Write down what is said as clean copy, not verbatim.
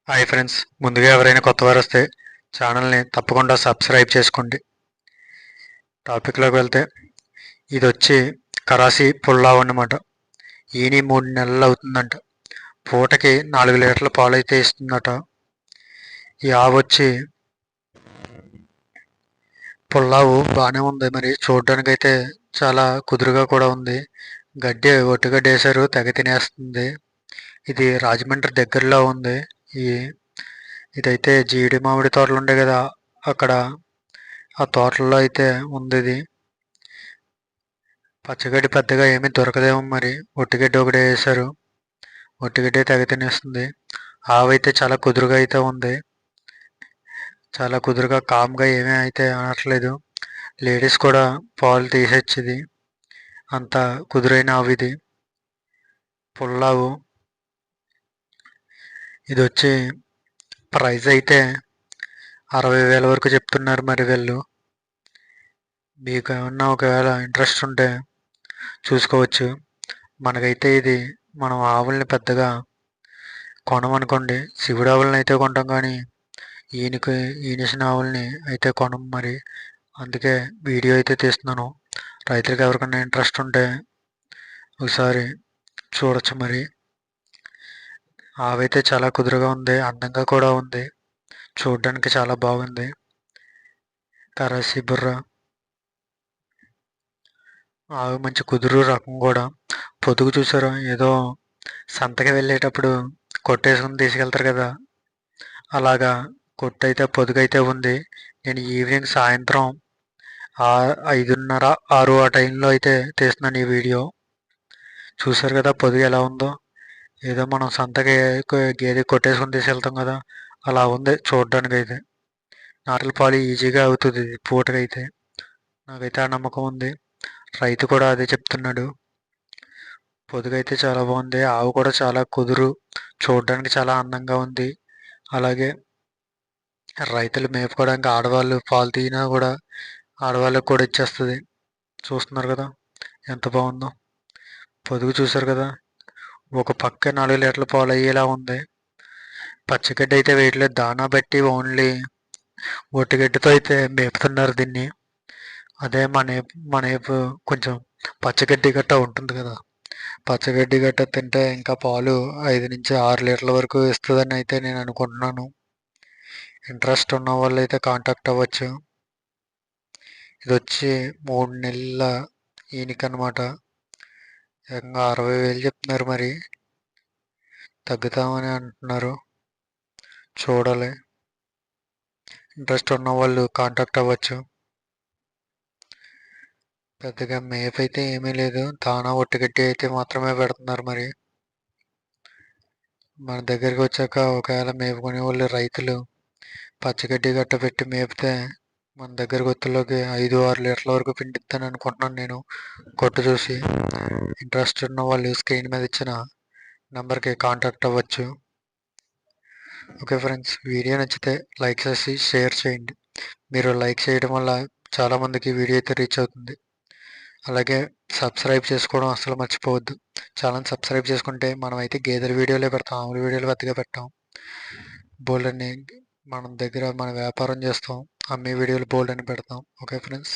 Hi friends, ముందుగా ఎవరైనా కొత్తవారు వస్తే ఛానల్ని తప్పకుండా సబ్స్క్రైబ్ చేసుకోండి. టాపిక్లోకి వెళ్తే ఇది వచ్చి కరాసి పుల్లావ్ అన్నమాట. ఈని 3 నెలలు అవుతుందంట. పూటకి 4 లీటర్ల పాలు అయితే ఇస్తుందట. ఈ ఆవు వచ్చి పుల్లావు బాగానే ఉంది, మరి చూడడానికి అయితే చాలా కుదురుగా కూడా ఉంది. గడ్డి ఒట్టుగడ్డి వేశారు, తెగ తినేస్తుంది. ఇది రాజమండ్రి దగ్గరలో ఉంది. ఈ ఇదైతే జీడి మామిడి తోటలు ఉండే కదా, అక్కడ ఆ తోటల్లో అయితే ఉంది. ఇది పచ్చగడ్డి పెద్దగా ఏమీ దొరకదేమో, మరి ఒట్టిగడ్డి ఒకటే వేశారు. ఒట్టిగడ్డి తెగ తినేస్తుంది. ఆవు అయితే చాలా కుదురుగా అయితే ఉంది. చాలా కుదురుగా కామ్గా ఏమీ అయితే అనట్లేదు. లేడీస్ కూడా పాలు తీసేచ్చింది, అంత కుదురైన ఆవు ఇది పుల్లావు. ఇది వచ్చి ప్రైస్ అయితే 60,000 వరకు చెప్తున్నారు. మరి వీళ్ళు మీకు ఏమన్నా ఒకవేళ ఇంట్రెస్ట్ ఉంటే చూసుకోవచ్చు. మనకైతే ఇది మనం ఆవుల్ని పెద్దగా కొనమనుకోండి, శివుడు ఆవులని అయితే కొంటాం, కానీ ఈనిసిన ఆవుల్ని అయితే కొనం. మరి అందుకే వీడియో అయితే తీస్తున్నాను. రైతులకు ఎవరికైనా ఇంట్రెస్ట్ ఉంటే ఒకసారి చూడొచ్చు. మరి ఆవైతే చాలా కుదురుగా ఉంది, అందంగా కూడా ఉంది, చూడడానికి చాలా బాగుంది. కరాసి బుర్ర ఆవు మంచి కుదురు రకం కూడా. పొదుగు చూసారా, ఏదో సంతకి వెళ్ళేటప్పుడు కొట్టేసుకుని తీసుకెళ్తారు కదా, అలాగా కొట్టయితే పొదుగైతే ఉంది. నేను ఈవినింగ్ సాయంత్రం 5:30, 6 ఆ టైంలో అయితే తీస్తున్నాను ఈ వీడియో. చూసారు కదా పొదుగు ఎలా ఉందో. ఏదో మనం సంతకి గేదె కొట్టేసుకుని తీసుకెళ్తాం కదా, అలా ఉంది చూడడానికి అయితే. నాటుల పాలు ఈజీగా అవుతుంది ఇది పూటకైతే. నాకైతే ఆ నమ్మకం ఉంది. రైతు కూడా అదే చెప్తున్నాడు. పొదుగైతే చాలా బాగుంది. ఆవు కూడా చాలా కుదురు, చూడడానికి చాలా అందంగా ఉంది. అలాగే రైతులు మేపుకోవడానికి ఆడవాళ్ళు పాలు తీయినా కూడా ఆడవాళ్ళకి కూడా ఇచ్చేస్తుంది. చూస్తున్నారు కదా ఎంత బాగుందో. పొదుగు చూసారు కదా, ఒక పక్క 4 లీటర్ల పాలు అయ్యేలా ఉంది. పచ్చగడ్డి అయితే వేయట్లేదు, దానా బట్టి ఓన్లీ ఒట్టిగడ్డితో అయితే మేపుతున్నారు దీన్ని. అదే మన వైపు కొంచెం పచ్చగడ్డి గట్ట ఉంటుంది కదా, పచ్చగడ్డి గట్ట తింటే ఇంకా పాలు 5 నుంచి 6 లీటర్ల వరకు ఇస్తుందని అయితే నేను అనుకుంటున్నాను. ఇంట్రెస్ట్ ఉన్న వాళ్ళు అయితే కాంటాక్ట్ అవ్వచ్చు. ఇది వచ్చి 3 నెలల ఈనికనమాట. ఏకంగా 60,000 చెప్తున్నారు. మరి తగ్గుతామని అంటున్నారు. చూడాలి. ఇంట్రెస్ట్ ఉన్న వాళ్ళు కాంటాక్ట్ అవ్వచ్చు. పెద్దగా మేపు అయితే ఏమీ లేదు, దానా ఒట్టిగడ్డి అయితే మాత్రమే పెడుతున్నారు. మరి మన దగ్గరికి వచ్చాక ఒకవేళ మేపుకునే వాళ్ళు రైతులు పచ్చగడ్డి గట్ట పెట్టి మేపితే మన దగ్గర గుత్తులోకి 5, 6 లీటర్ల వరకు పిండిద్దని అనుకుంటున్నాను నేను, కొట్టు చూసి. ఇంట్రెస్ట్ ఉన్న వాళ్ళు స్క్రీన్ మీద ఇచ్చిన నెంబర్కి కాంటాక్ట్ అవ్వచ్చు. ఓకే ఫ్రెండ్స్, వీడియో నచ్చితే లైక్ చేసి షేర్ చేయండి. మీరు లైక్ చేయడం వల్ల చాలామందికి వీడియో అయితే రీచ్ అవుతుంది. అలాగే సబ్స్క్రైబ్ చేసుకోవడం అసలు మర్చిపోవద్దు. ఛానల్ సబ్స్క్రైబ్ చేసుకుంటే మనం అయితే గేదెల వీడియోలే పెడతాం, ఆవుల వీడియోలు పెద్దగా పెట్టాం. బోల్డ్ అని మన దగ్గర మన వ్యాపారం చేస్తాం, అమ్మే వీడియోలు బోల్డ్ అని పెడతాం. Okay friends.